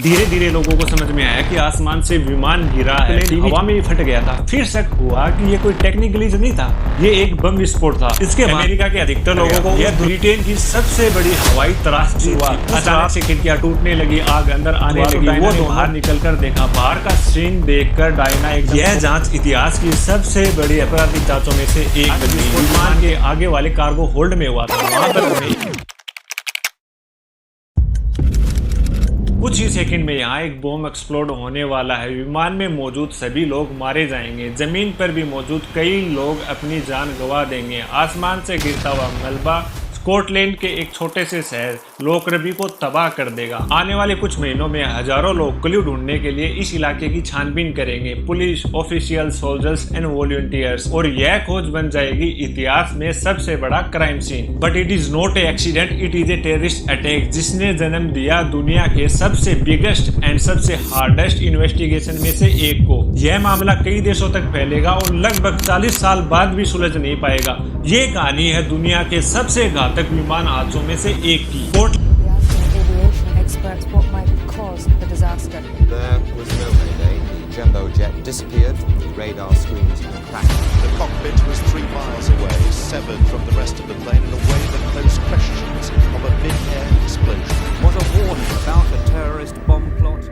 धीरे धीरे लोगों को समझ में आया कि आसमान से विमान गिरा है, हवा में ही फट गया था। फिर शक हुआ कि ये कोई टेक्निकल ग्लिच नहीं था, ये एक बम विस्फोट था। इसके बाद अमेरिका के अधिकतर लोगों को यह ब्रिटेन की सबसे बड़ी हवाई त्रासदी हुआ। अचानक से खिड़कियां टूटने लगी, आग अंदर आने लगी। वो बाहर निकलकर देखा, बाहर का सीन देखकर डायना एकदम। यह जांच इतिहास की सबसे बड़ी आपराधिक जांचों में से एक बनी। विमान के आगे वाले कार्गो होल्ड में हुआ था, वहां पर कुछ ही सेकंड में यहाँ एक बम एक्सप्लोड होने वाला है। विमान में मौजूद सभी लोग मारे जाएंगे, जमीन पर भी मौजूद कई लोग अपनी जान गंवा देंगे। आसमान से गिरता हुआ मलबा स्कॉटलैंड के एक छोटे से शहर लोकरबी को तबाह कर देगा। आने वाले कुछ महीनों में हजारों लोग क्लू ढूंढने के लिए इस इलाके की छानबीन करेंगे, police official, soldiers and volunteers, और यह खोज बन जाएगी इतिहास में सबसे बड़ा crime scene. But it is not a accident, it is a terrorist attack जिसने जन्म दिया दुनिया के सबसे बिगेस्ट एंड सबसे हार्डेस्ट इन्वेस्टिगेशन में से एक को। यह मामला कई देशों तक फैलेगा और लगभग 40 साल बाद भी सुलझ नहीं पाएगा। ये कहानी है दुनिया के सबसे घातक विमान हादसों में से एक की। Experts what might have caused the disaster. There was no mayday. The jumbo jet disappeared. The radar screens were cracked. The cockpit was 3 miles away, severed from the rest of the plane in a way that posed questions of a mid-air explosion. What a warning about a terrorist bomb plot.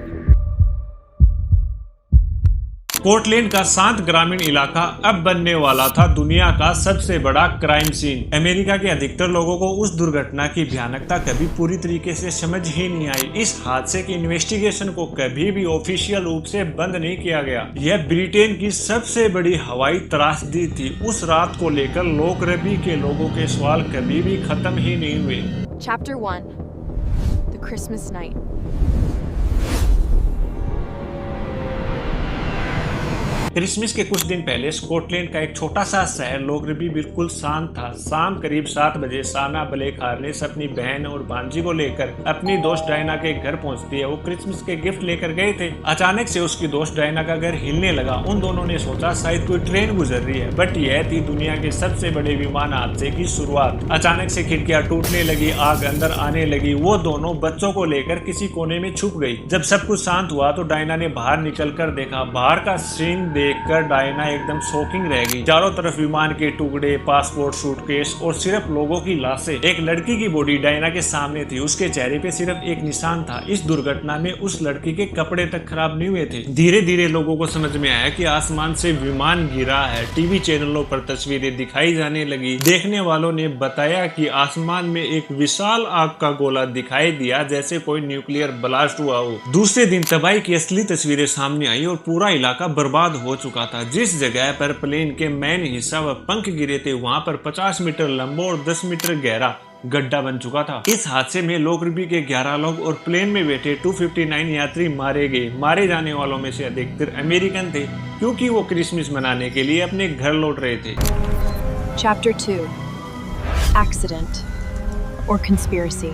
Scotland का शांत ग्रामीण इलाका अब बनने वाला था दुनिया का सबसे बड़ा क्राइम सीन। अमेरिका के अधिकतर लोगों को उस दुर्घटना की भयानकता कभी पूरी तरीके से समझ ही नहीं आई। इस हादसे की इन्वेस्टिगेशन को कभी भी ऑफिशियल रूप से बंद नहीं किया गया। यह ब्रिटेन की सबसे बड़ी हवाई त्रासदी थी। उस रात को लेकर लोकरबी के लोगों के सवाल कभी भी खत्म ही नहीं हुए। Chapter 1. The Christmas Night. Christmas के कुछ दिन पहले स्कॉटलैंड का एक छोटा सा शहर लोकरबी बिल्कुल शांत था। शाम करीब 7 बजे साना ब्लैकहार्नेस अपनी बहन और भांजी को लेकर अपनी दोस्त डायना के घर पहुंचती है। वो क्रिसमस के गिफ्ट लेकर गए थे। अचानक से उसकी दोस्त डायना का घर हिलने लगा। उन दोनों ने सोचा शायद कोई ट्रेन गुजर रही है, बट यह थी दुनिया के सबसे बड़े विमान हादसे की शुरुआत। अचानक से खिड़कियां टूटने लगी, आग अंदर आने लगी। वो दोनों बच्चों को लेकर किसी कोने में छुप गई। जब सब कुछ शांत हुआ तो डायना ने बाहर निकल कर देखा। बाहर का सीन देखकर डायना एकदम शॉकिंग रह गई। चारों तरफ विमान के टुकड़े, पासपोर्ट, सूटकेस और सिर्फ लोगों की लाशें। एक लड़की की बॉडी डायना के सामने थी। उसके चेहरे पे सिर्फ एक निशान था। इस दुर्घटना में उस लड़की के कपड़े तक खराब नहीं हुए थे। धीरे धीरे लोगों को समझ में आया कि आसमान से विमान गिरा है। टीवी चैनलों पर तस्वीरें दिखाई जाने लगी। देखने वालों ने बताया कि आसमान में एक विशाल आग का गोला दिखाई दिया, जैसे कोई न्यूक्लियर ब्लास्ट हुआ हो। दूसरे दिन तबाही की असली तस्वीरें सामने आई और पूरा इलाका बर्बाद हो चुका था। जिस जगह पर प्लेन के मेन हिस्सा व पंख गिरे थे, वहां पर 50 मीटर लंबा और 10 मीटर गहरा गड्ढा बन चुका था। इस हादसे में लोकरबी के 11 लोग और प्लेन में बैठे 259 यात्री मारे गए। मारे जाने वालों में से अधिकतर अमेरिकन थे, क्योंकि वो क्रिसमस मनाने के लिए अपने घर लौट रहे थे। Chapter 2. Accident or Conspiracy.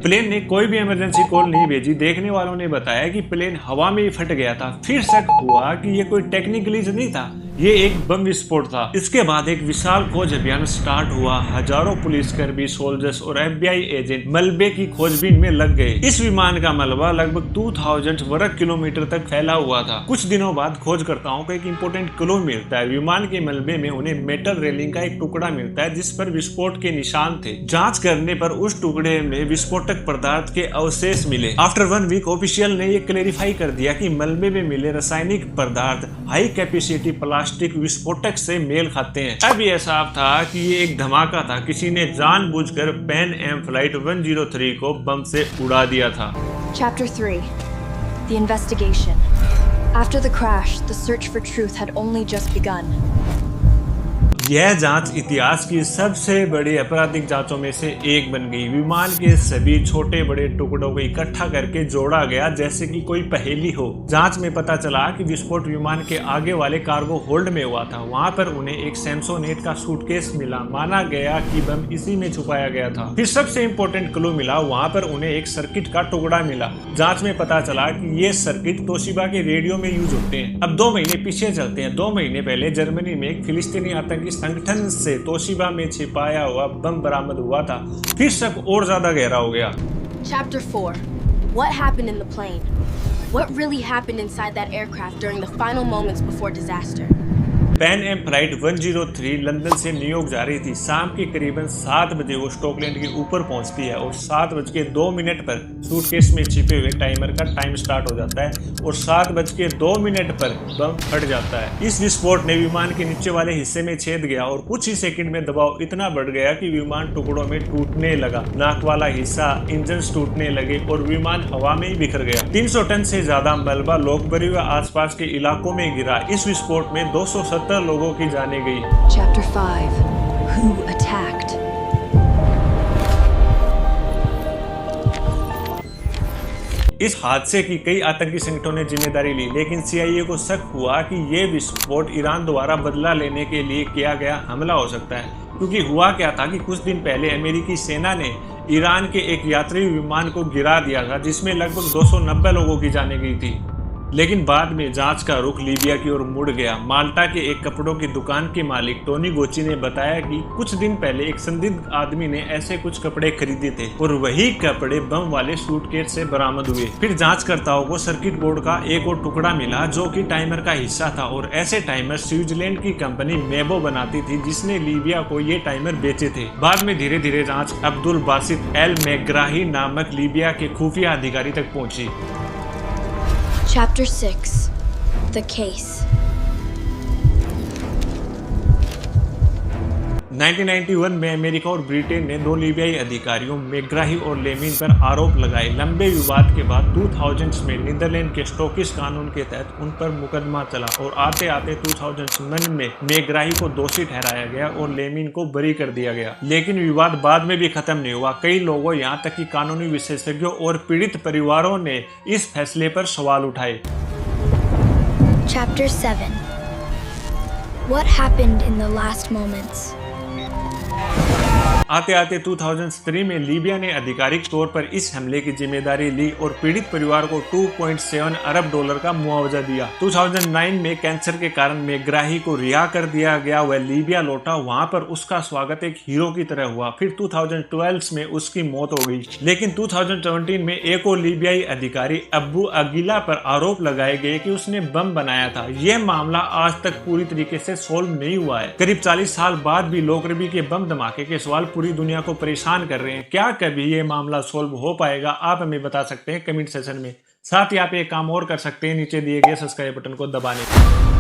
Plane ने कोई भी इमरजेंसी कॉल नहीं भेजी। देखने वालों ने बताया कि प्लेन हवा में ही फट गया था। फिर शक हुआ कि ये कोई टेक्निकल ग्लिच नहीं था, ये एक बम विस्फोट था। इसके बाद एक विशाल खोज अभियान स्टार्ट हुआ। हजारों पुलिसकर्मी, सोल्जर्स और FBI एजेंट मलबे की खोजबीन में लग गए। इस विमान का मलबा लगभग 2000 वर्ग किलोमीटर तक फैला हुआ था। कुछ दिनों बाद खोजकर्ताओं को एक इम्पोर्टेंट क्लू मिलता है। विमान के मलबे में उन्हें मेटल रेलिंग का एक टुकड़ा मिलता है, जिस पर विस्फोट के निशान थे। जांच करने पर उस टुकड़े में विस्फोटक पदार्थ के अवशेष मिले। आफ्टर 1 वीक ऑफिशियल ने ये क्लेरिफाई कर दिया कि मलबे में मिले रासायनिक पदार्थ हाई कैपेसिटी प्लास्टिक विस्फोटक से मेल खाते हैं। अब यह साफ था कि ये एक धमाका था। किसी ने जानबूझकर पैन एम फ्लाइट 103 को बम से उड़ा दिया था। Chapter 3. The Investigation. After the crash, the search for truth had only just begun. यह जांच इतिहास की सबसे बड़ी आपराधिक जांचों में से एक बन गई। विमान के सभी छोटे बड़े टुकड़ों को इकट्ठा करके जोड़ा गया, जैसे कि कोई पहेली हो। जांच में पता चला कि विस्फोट विमान के आगे वाले कार्गो होल्ड में हुआ था। वहां पर उन्हें एक सैमसोनेट का सूटकेस मिला। माना गया कि बम इसी में छुपाया गया था। फिर सबसे इम्पोर्टेंट क्लू मिला। वहां पर उन्हें एक सर्किट का टुकड़ा मिला। जांच में पता चला कि ये सर्किट तोशिबा के रेडियो में यूज होते हैं। अब 2 महीने पीछे चलते हैं। 2 महीने पहले जर्मनी में एक फिलिस्तीनी आतंकी संगठन से तोशिबा में छिपाया हुआ बम बरामद हुआ था। फिर शक और ज्यादा गहरा हो गया। Chapter 4. What happened in the plane? What really happened inside that aircraft during the final moments before disaster? Pan Am flight 103 London से न्यूयॉर्क जा रही थी। शाम के करीबन 7 बजे वो स्टॉकलैंड के ऊपर पहुंचती है और 7:02 पर सूटकेस में छिपे हुए टाइमर का टाइम स्टार्ट हो जाता है और 7:02 पर बम फट जाता है। इस विस्फोट ने विमान के नीचे वाले हिस्से में छेद गया और कुछ ही सेकंड में दबाव इतना बढ़ गया कि विमान टुकड़ों में टूटने लगा। नाक वाला हिस्सा, इंजन टूटने लगे और विमान हवा में ही बिखर गया। 300 टन से ज्यादा मलबा लोकबरी व आसपास के इलाकों में गिरा। इस विस्फोट में 270 लोगों की जाने गई। Chapter 5. Who attacked? इस हादसे की कई आतंकी संगठनों ने जिम्मेदारी ली, लेकिन CIA को शक हुआ कि ये विस्फोट ईरान द्वारा बदला लेने के लिए किया गया हमला हो सकता है। क्योंकि हुआ क्या था कि कुछ दिन पहले अमेरिकी सेना ने ईरान के एक यात्री विमान को गिरा दिया था, जिसमें लगभग 290 लोगों की जाने गई थी। लेकिन बाद में जांच का रुख लीबिया की ओर मुड़ गया। माल्टा के एक कपड़ों की दुकान के मालिक टोनी गोची ने बताया कि कुछ दिन पहले एक संदिग्ध आदमी ने ऐसे कुछ कपड़े खरीदे थे और वही कपड़े बम वाले सूटकेस से बरामद हुए। फिर जांचकर्ताओं को सर्किट बोर्ड का एक और टुकड़ा मिला जो कि टाइमर का हिस्सा था और ऐसे टाइमर स्विट्जरलैंड की कंपनी मेबो बनाती थी, जिसने लीबिया को ये टाइमर बेचे थे। बाद में धीरे धीरे जाँच अब्दुल बासित एल मैग्राही नामक लीबिया के खुफिया अधिकारी तक पहुंची। Chapter 6. The Case. 1991 में अमेरिका और ब्रिटेन ने 2 लीबियाई अधिकारियों मैग्राही और लेमिन पर आरोप लगाए। लंबे विवाद के बाद 2000 में नीदरलैंड के स्टोकिस कानून के तहत उन पर मुकदमा चला और आते आते 2009 में मैग्राही को दोषी ठहराया गया और लेमिन को बरी कर दिया गया। लेकिन विवाद बाद में भी खत्म नहीं हुआ। कई लोगों, यहाँ तक कि कानूनी विशेषज्ञों और पीड़ित परिवारों ने इस फैसले पर सवाल उठाए। Chapter 7. What happened in the last moments? आते आते 2003 में लीबिया ने आधिकारिक तौर पर इस हमले की जिम्मेदारी ली और पीड़ित परिवार को $2.7 अरब का मुआवजा दिया। 2009 में कैंसर के कारण मैग्राही को रिहा कर दिया गया। वह लीबिया लौटा, वहां पर उसका स्वागत एक हीरो की तरह हुआ। फिर 2012 में उसकी मौत हो गई। लेकिन 2017 में एक और लीबियाई अधिकारी अब्बू अगिला पर आरोप लगाए गए कि उसने बम बनाया था। यह मामला आज तक पूरी तरीके से सोल्व नहीं हुआ है। करीब 40 साल बाद भी लोकरबी के बम धमाके के सवाल पूरी दुनिया को परेशान कर रहे हैं। क्या कभी ये मामला सोल्व हो पाएगा? आप हमें बता सकते हैं कमेंट सेक्शन में। साथ ही आप एक काम और कर सकते हैं, नीचे दिए गए सब्सक्राइब बटन को दबाने।